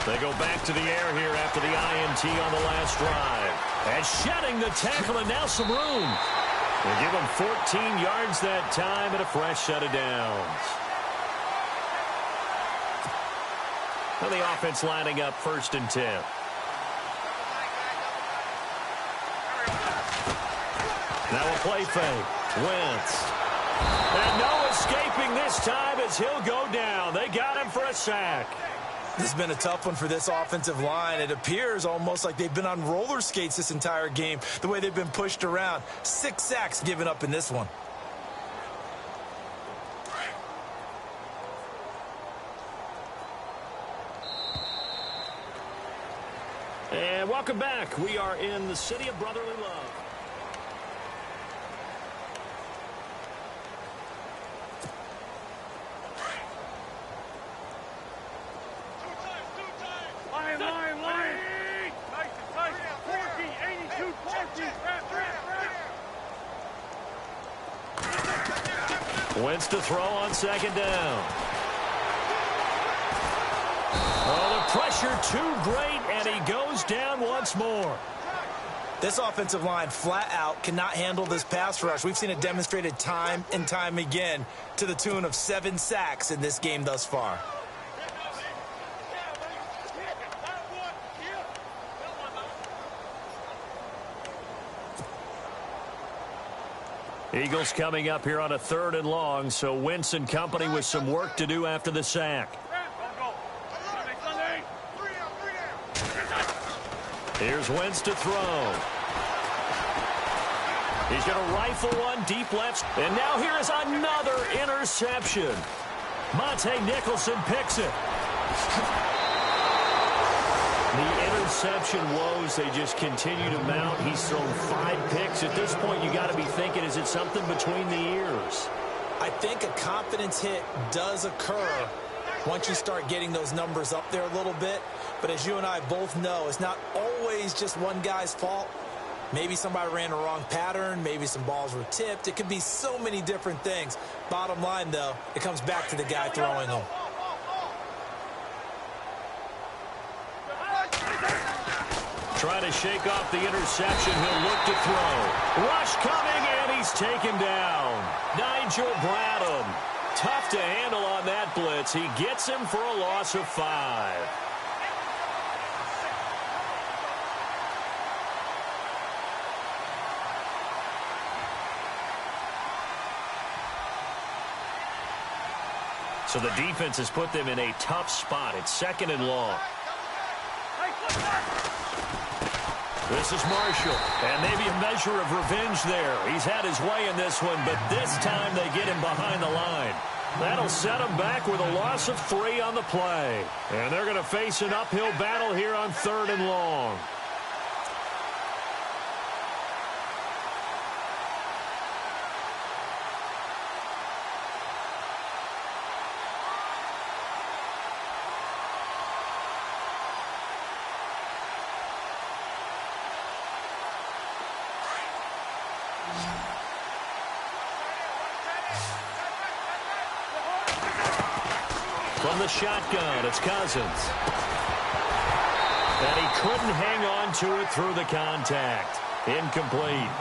They go back to the air here after the INT on the last drive. And shedding the tackle, and now some room. They give him 14 yards that time and a fresh set of downs. Well, the offense lining up 1st and 10. Now a play fake. Wentz. And no escaping this time as he'll go down. They got him for a sack. This has been a tough one for this offensive line. It appears almost like they've been on roller skates this entire game, the way they've been pushed around. 6 sacks given up in this one. And welcome back. We are in the city of brotherly love. Wentz to throw on second down. Oh, the pressure too great, and he goes down once more. This offensive line flat out cannot handle this pass rush. We've seen it demonstrated time and time again to the tune of 7 sacks in this game thus far. Eagles coming up here on a 3rd and long, so Wentz and company with some work to do after the sack. Here's Wentz to throw. He's going to rifle one deep left. And now here is another interception. Monte Nicholson picks it. The interception woes, they just continue to mount. He's thrown 5 picks. At this point, you got to be thinking, is it something between the ears? I think a confidence hit does occur once you start getting those numbers up there a little bit. But as you and I both know, it's not always just one guy's fault. Maybe somebody ran a wrong pattern. Maybe some balls were tipped. It could be so many different things. Bottom line, though, it comes back to the guy throwing them. Trying to shake off the interception. He'll look to throw. Rush coming, and he's taken down. Nigel Bradham. Tough to handle on that blitz. He gets him for a loss of 5. So the defense has put them in a tough spot. It's 2nd and long. This is Marshall, and maybe a measure of revenge there. He's had his way in this one, but this time they get him behind the line. That'll set him back with a loss of 3 on the play. And they're going to face an uphill battle here on 3rd and long. From the shotgun, it's Cousins. And he couldn't hang on to it through the contact. Incomplete.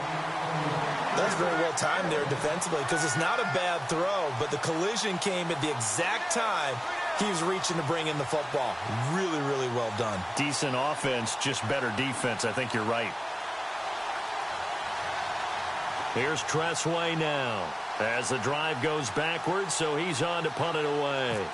That's very well timed there defensively because it's not a bad throw, but the collision came at the exact time he was reaching to bring in the football. Really, really well done. Decent offense, just better defense. I think you're right. Here's Tressway now as the drive goes backwards, so he's on to punt it away.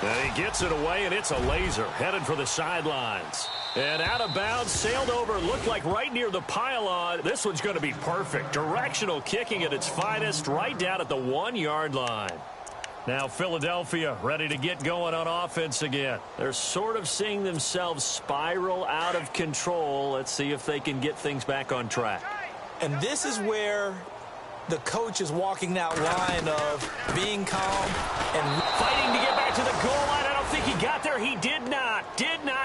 And he gets it away, and it's a laser headed for the sidelines. And out of bounds, sailed over, looked like right near the pylon. This one's going to be perfect. Directional kicking at its finest, right down at the 1-yard line. Now Philadelphia ready to get going on offense again. They're sort of seeing themselves spiral out of control. Let's see if they can get things back on track. And this is where the coach is walking that line of being calm and fighting to get back to the goal line. I don't think he got there. He did not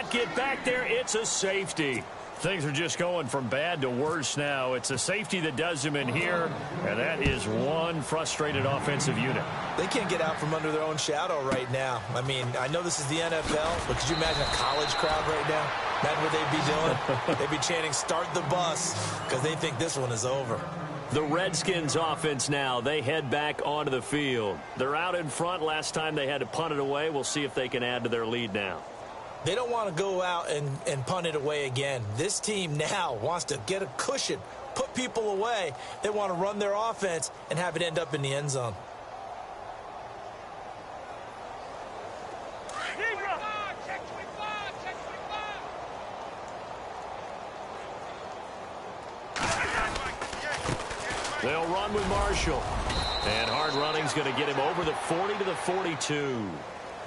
get back there. It's a safety. Things are just going from bad to worse now. It's a safety that does him in here, and that is one frustrated offensive unit. They can't get out from under their own shadow right now. I mean, I know this is the NFL, but could you imagine a college crowd right now? Imagine what they'd be doing. They'd be chanting, "Start the bus," because they think this one is over. The Redskins offense now, they head back onto the field. They're out in front. Last time they had to punt it away. We'll see if they can add to their lead now. They don't want to go out and punt it away again. This team now wants to get a cushion, put people away. They want to run their offense and have it end up in the end zone. They'll run with Marshall. And hard running's going to get him over the 40 to the 42.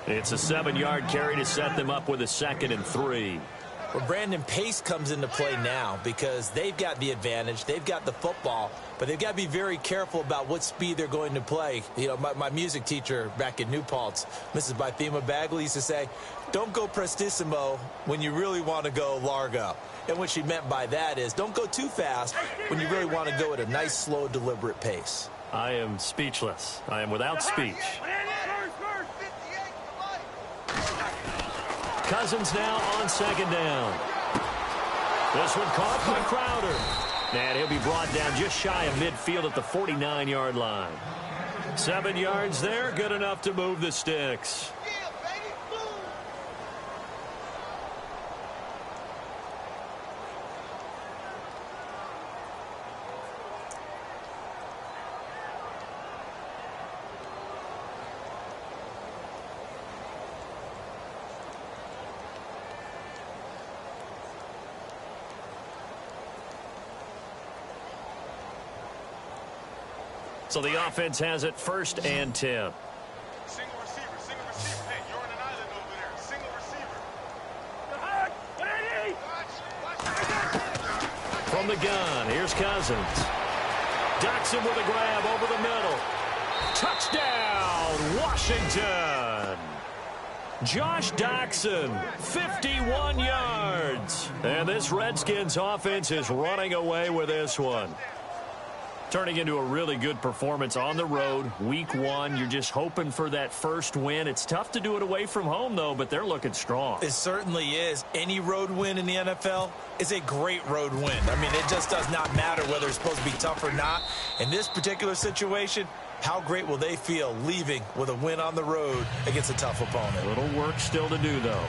It's a 7-yard carry to set them up with a 2nd and 3. Well, Brandon, pace comes into play now because they've got the advantage. They've got the football, but they've got to be very careful about what speed they're going to play. You know, my music teacher back in New Paltz, Mrs. Bythema Bagley, used to say, don't go prestissimo when you really want to go largo. And what she meant by that is don't go too fast when you really want to go at a nice, slow, deliberate pace. I am speechless. I am without speech. Cousins now on 2nd down. This one caught by Crowder. And he'll be brought down just shy of midfield at the 49-yard line. 7 yards there, good enough to move the sticks. So the offense has it 1st and 10. Single receiver, single receiver. Hey, you're on an island over there. Single receiver. From the gun, here's Cousins. Docks him with a grab over the middle. Touchdown, Washington. Josh Doctson, 51 yards. And this Redskins offense is running away with this one. Turning into a really good performance on the road. Week 1, you're just hoping for that first win. It's tough to do it away from home, though, but they're looking strong. It certainly is. Any road win in the NFL is a great road win. I mean, it just does not matter whether it's supposed to be tough or not. In this particular situation, how great will they feel leaving with a win on the road against a tough opponent? A little work still to do, though.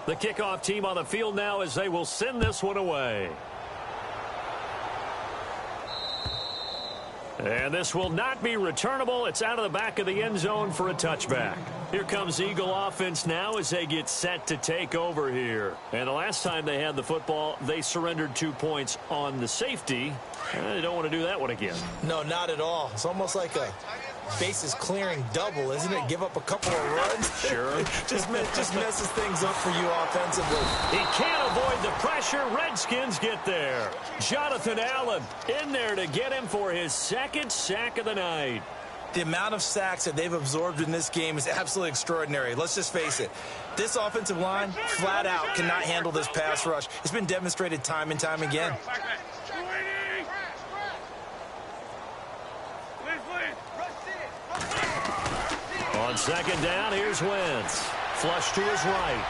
The kickoff team on the field now as they will send this one away. And this will not be returnable. It's out of the back of the end zone for a touchback. Here comes Eagle offense now as they get set to take over here. And the last time they had the football, they surrendered 2 points on the safety. They don't want to do that one again. No, not at all. It's almost like a bases clearing double, isn't it? Give up a couple of runs. Sure. just messes things up for you offensively. He can't avoid the pressure. Redskins get there. Jonathan Allen in there to get him for his 2nd sack of the night. The amount of sacks that they've absorbed in this game is absolutely extraordinary. Let's just face it. This offensive line, flat out, cannot handle this pass rush. It's been demonstrated time and time again. On 2nd down, here's Wentz. Flush to his right.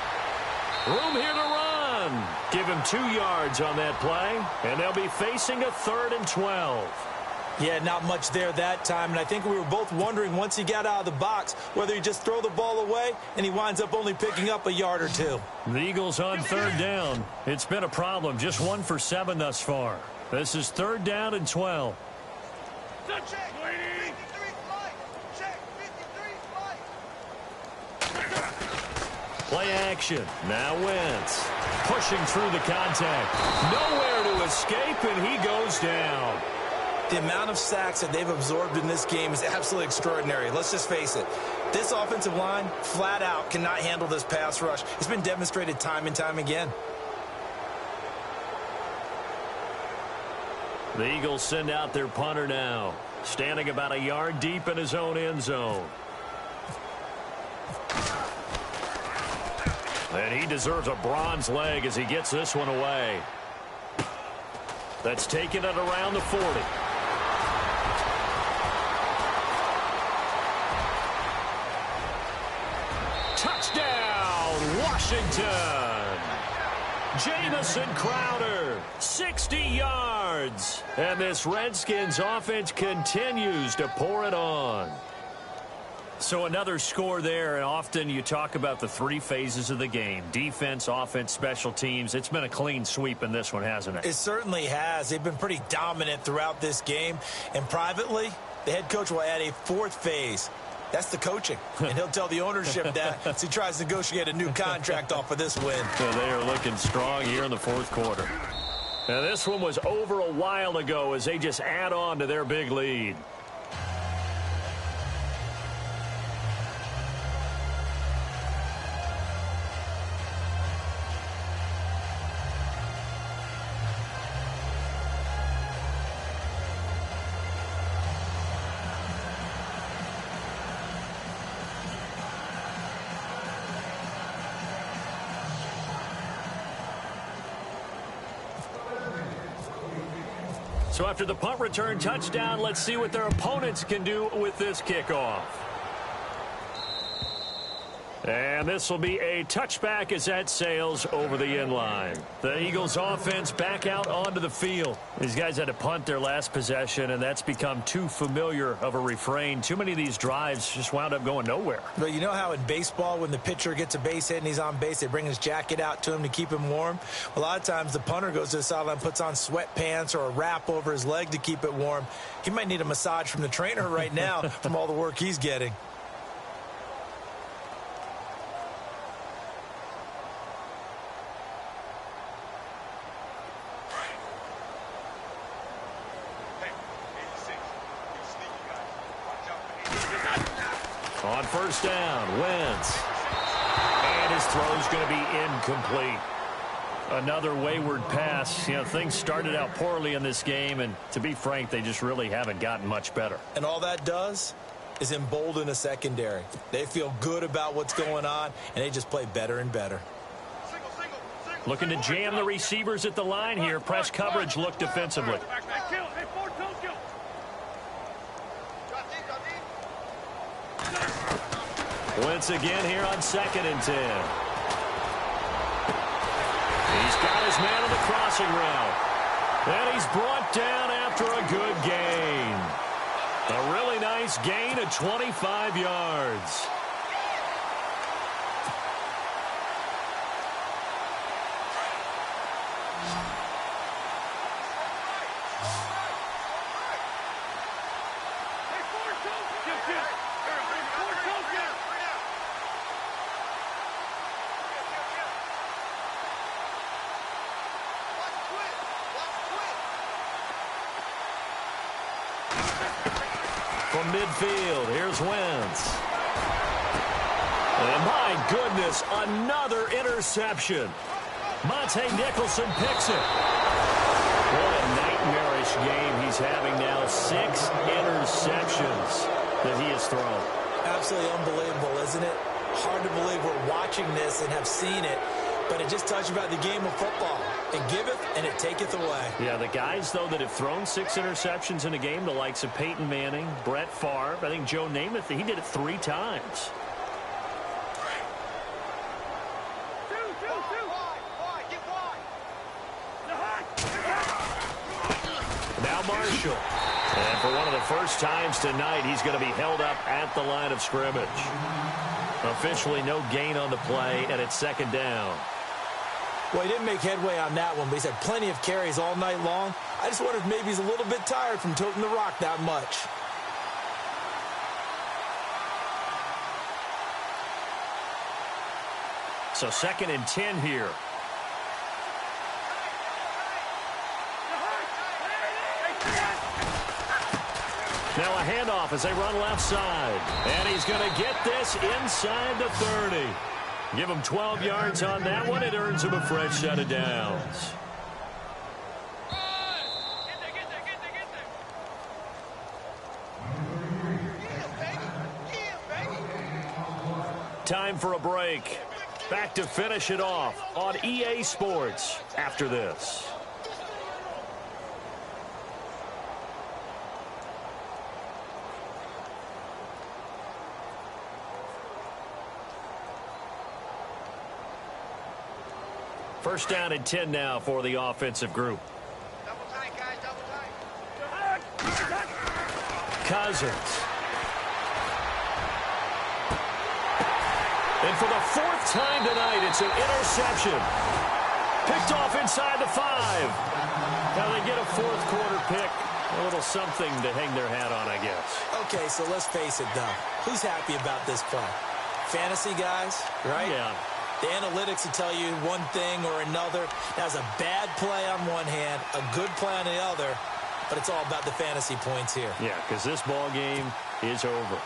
Room here to run. Give him 2 yards on that play, and they'll be facing a 3rd and 12. Yeah, not much there that time, and I think we were both wondering once he got out of the box whether he just throw the ball away and he winds up only picking up a yard or 2. The Eagles on 3rd down. It's been a problem, just 1 for 7 thus far. This is 3rd down and 12. Play action. Now Wentz. Pushing through the contact. Nowhere to escape, and he goes down. The amount of sacks that they've absorbed in this game is absolutely extraordinary. Let's just face it. This offensive line, flat out, cannot handle this pass rush. It's been demonstrated time and time again. The Eagles send out their punter now. Standing about a yard deep in his own end zone. And he deserves a bronze leg as he gets this one away. That's taken it around the 40. Touchdown, Washington. Jamison Crowder, 60 yards. And this Redskins offense continues to pour it on. So another score there, and often you talk about the 3 phases of the game. Defense, offense, special teams. It's been a clean sweep in this one, hasn't it? It certainly has. They've been pretty dominant throughout this game. And privately, the head coach will add a 4th phase. That's the coaching. And he'll tell the ownership that as he tries to negotiate a new contract off of this win. So they are looking strong here in the 4th quarter. Now this one was over a while ago as they just add on to their big lead. So after the punt return touchdown, let's see what their opponents can do with this kickoff. And this will be a touchback as that sails over the inline. The Eagles offense back out onto the field. These guys had to punt their last possession, and that's become too familiar of a refrain. Too many of these drives just wound up going nowhere. But you know how in baseball, when the pitcher gets a base hit and he's on base, they bring his jacket out to him to keep him warm? A lot of times the punter goes to the sideline, puts on sweatpants or a wrap over his leg to keep it warm. He might need a massage from the trainer right now from all the work he's getting. On first down, Wentz. And his throw's going to be incomplete. Another wayward pass. You know, things started out poorly in this game, and to be frank, they just really haven't gotten much better. And all that does is embolden a secondary. They feel good about what's going on, and they just play better and better. Looking to jam the receivers at the line here. Press coverage look defensively. Wentz again here on 2nd and 10. He's got his man on the crossing route. And he's brought down after a good gain. A really nice gain of 25 yards. From midfield, here's Wentz. And my goodness, another interception. Monte Nicholson picks it. What a nightmarish game he's having now. 6 interceptions that he has thrown. Absolutely unbelievable, isn't it? Hard to believe we're watching this and have seen it, but it just touched about the game of football. It giveth and it taketh away. Yeah, the guys, though, that have thrown 6 interceptions in a game, the likes of Peyton Manning, Brett Favre, I think Joe Namath, he did it 3 times. Now Marshall. And for one of the first times tonight, he's going to be held up at the line of scrimmage. Officially no gain on the play, and it's 2nd down. Well, he didn't make headway on that one, but he's had plenty of carries all night long. I just wonder if maybe he's a little bit tired from toting the rock that much. So 2nd and 10 here. Now a handoff as they run left side. And he's going to get this inside the 30. Give him 12 yards on that one. It earns him a fresh set of downs. Time for a break. Back to finish it off on EA Sports after this. First down and 10 now for the offensive group. Double tight, guys, double tight. Cousins. And for the 4th time tonight, it's an interception. Picked off inside the 5. Now they get a 4th quarter pick. A little something to hang their hat on, I guess. Okay, so let's face it, though. Who's happy about this play? Fantasy guys, right? Yeah. The analytics will tell you one thing or another. That was a bad play on one hand, a good play on the other, but it's all about the fantasy points here. Yeah, because this ball game is over.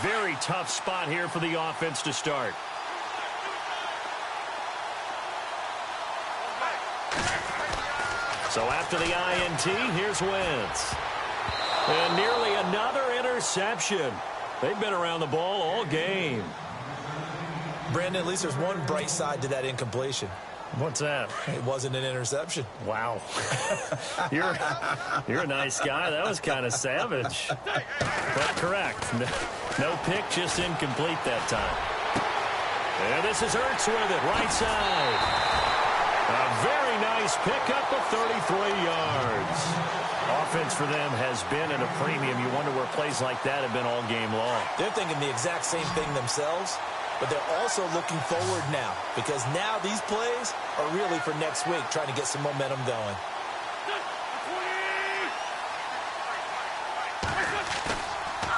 Very tough spot here for the offense to start. So after the INT, here's Wentz. And nearly another interception. They've been around the ball all game. Brandon, at least there's one bright side to that incompletion. What's that? It wasn't an interception. Wow. You're a nice guy. That was kind of savage. But correct. No pick, just incomplete that time. And this is Ertz with it, right side. A very nice pickup of 33 yards. Offense for them has been at a premium. You wonder where plays like that have been all game long. They're thinking the exact same thing themselves, but they're also looking forward now because now these plays are really for next week, trying to get some momentum going.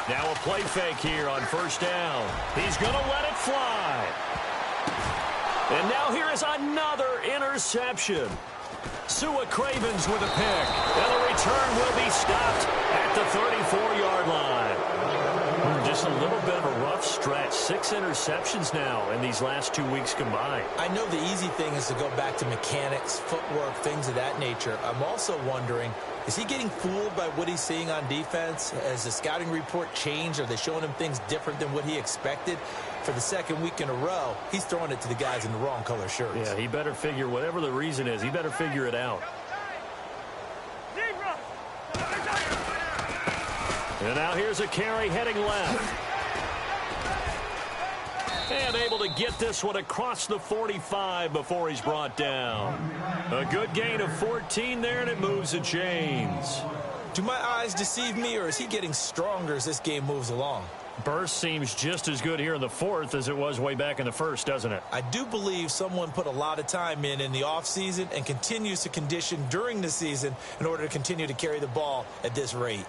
Now a play fake here on first down. He's going to let it fly. And now here is another interception. Sua Cravens with a pick. And the return will be stopped at the 34-yard line. Just a little bit of a rough stretch. 6 interceptions now in these last 2 weeks combined. I know the easy thing is to go back to mechanics, footwork, things of that nature. I'm also wondering, is he getting fooled by what he's seeing on defense? Has the scouting report changed? Are they showing him things different than what he expected? For the second week in a row, he's throwing it to the guys in the wrong color shirts. Yeah, he better figure, whatever the reason is, he better figure it out. And now here's a carry heading left. And able to get this one across the 45 before he's brought down. A good gain of 14 there, and it moves the chains. Do my eyes deceive me, or is he getting stronger as this game moves along? Burst seems just as good here in the fourth as it was way back in the first, doesn't it? I do believe someone put a lot of time in the offseason and continues to condition during the season in order to continue to carry the ball at this rate.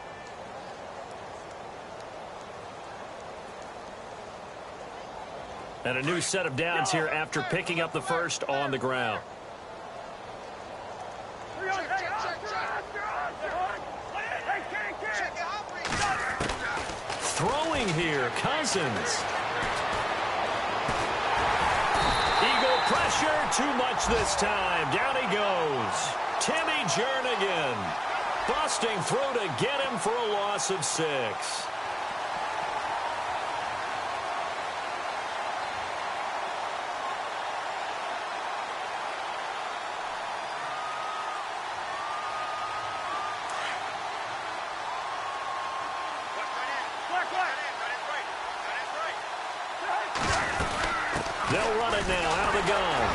And a new set of downs here after picking up the first on the ground. Throwing here, Cousins. Eagle pressure, too much this time. Down he goes. Timmy Jernigan busting through to get him for a loss of 6. They'll run it now out of the gun.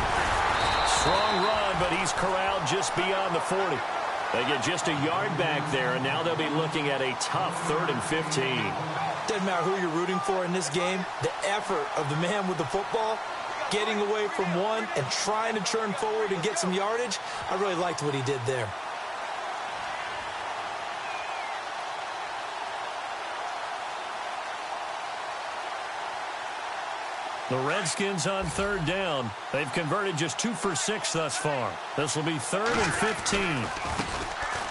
Strong run, but he's corralled just beyond the 40. They get just a yard back there, and now they'll be looking at a tough 3rd and 15. Doesn't matter who you're rooting for in this game. The effort of the man with the football, getting away from one and trying to turn forward and get some yardage, I really liked what he did there. The Redskins on 3rd down. They've converted just 2 for 6 thus far. This will be 3rd and 15.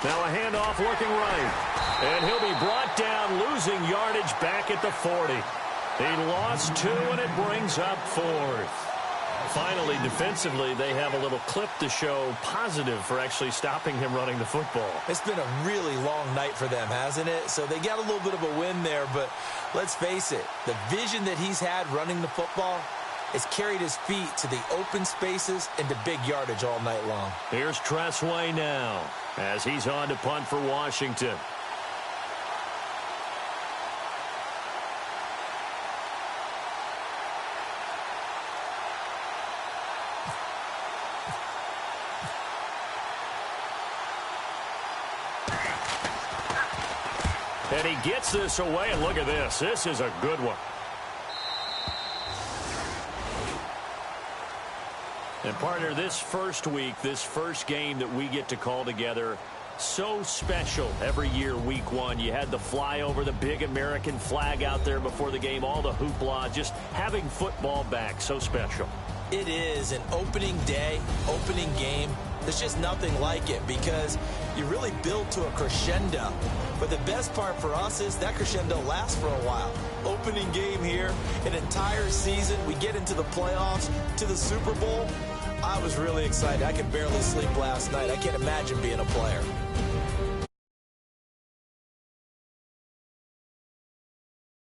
Now a handoff looking right. And he'll be brought down, losing yardage back at the 40. He lost 2, and it brings up 4th. Finally, defensively, they have a little clip to show positive for actually stopping him running the football. It's been a really long night for them, hasn't it? So they got a little bit of a win there, but let's face it, the vision that he's had running the football has carried his feet to the open spaces and to big yardage all night long. Here's Tressway now as he's on to punt for Washington. And he gets this away, and look at this. This is a good one. And partner, this first week, this first game that we get to call together, so special every year, week 1. You had the flyover, the big American flag out there before the game, all the hoopla, just having football back, so special. It is an opening day, opening game. There's just nothing like it because you really build to a crescendo. But the best part for us is that crescendo lasts for a while. Opening game here, an entire season. We get into the playoffs, to the Super Bowl. I was really excited. I could barely sleep last night. I can't imagine being a player.